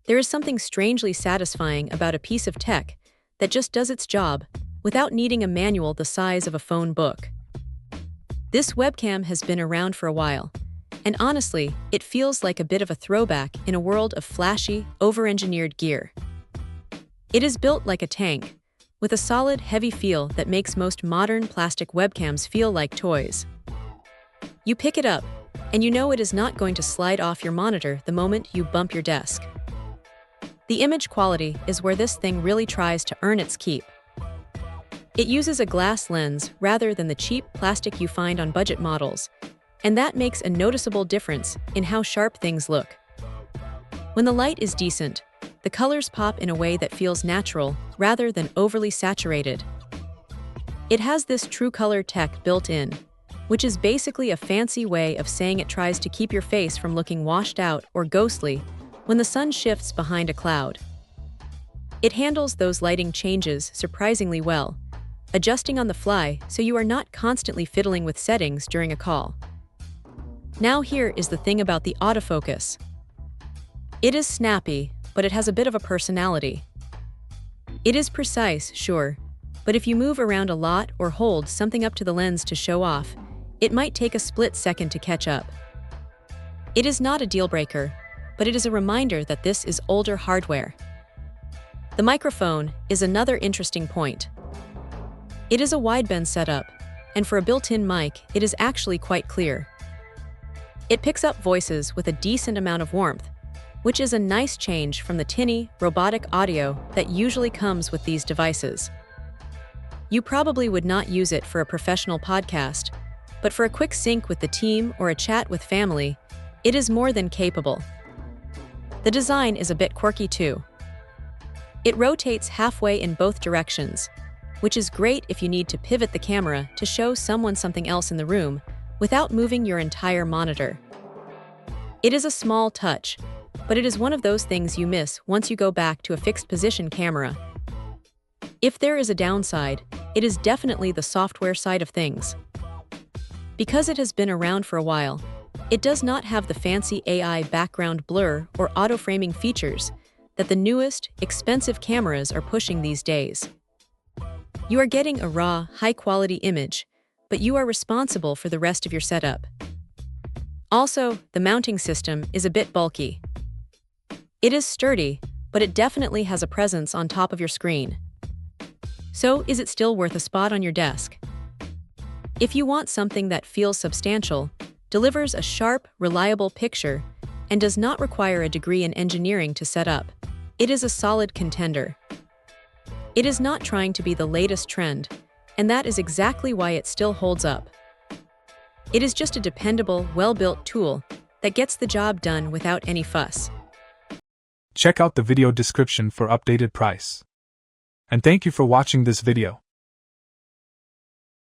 There is something strangely satisfying about a piece of tech that just does its job without needing a manual the size of a phone book. This webcam has been around for a while, and honestly, it feels like a bit of a throwback in a world of flashy, over-engineered gear. It is built like a tank, with a solid, heavy feel that makes most modern plastic webcams feel like toys. You pick it up, and you know it is not going to slide off your monitor the moment you bump your desk. The image quality is where this thing really tries to earn its keep. It uses a glass lens rather than the cheap plastic you find on budget models, and that makes a noticeable difference in how sharp things look. When the light is decent, the colors pop in a way that feels natural rather than overly saturated. It has this true color tech built in, which is basically a fancy way of saying it tries to keep your face from looking washed out or ghostly when the sun shifts behind a cloud. It handles those lighting changes surprisingly well, adjusting on the fly so you are not constantly fiddling with settings during a call. Now here is the thing about the autofocus. It is snappy, but it has a bit of a personality. It is precise, sure, but if you move around a lot or hold something up to the lens to show off, it might take a split second to catch up. It is not a deal breaker, but it is a reminder that this is older hardware. The microphone is another interesting point. It is a wideband setup, and for a built-in mic, it is actually quite clear. It picks up voices with a decent amount of warmth, which is a nice change from the tinny, robotic audio that usually comes with these devices. You probably would not use it for a professional podcast, but for a quick sync with the team or a chat with family, it is more than capable. The design is a bit quirky too. It rotates halfway in both directions, which is great if you need to pivot the camera to show someone something else in the room without moving your entire monitor. It is a small touch, but it is one of those things you miss once you go back to a fixed position camera. If there is a downside, it is definitely the software side of things. Because it has been around for a while, it does not have the fancy AI background blur or auto-framing features that the newest, expensive cameras are pushing these days. You are getting a raw, high-quality image, but you are responsible for the rest of your setup. Also, the mounting system is a bit bulky. It is sturdy, but it definitely has a presence on top of your screen. So, is it still worth a spot on your desk? If you want something that feels substantial, delivers a sharp, reliable picture, and does not require a degree in engineering to set up, it is a solid contender. It is not trying to be the latest trend, and that is exactly why it still holds up. It is just a dependable, well-built tool that gets the job done without any fuss. Check out the video description for updated price. And thank you for watching this video.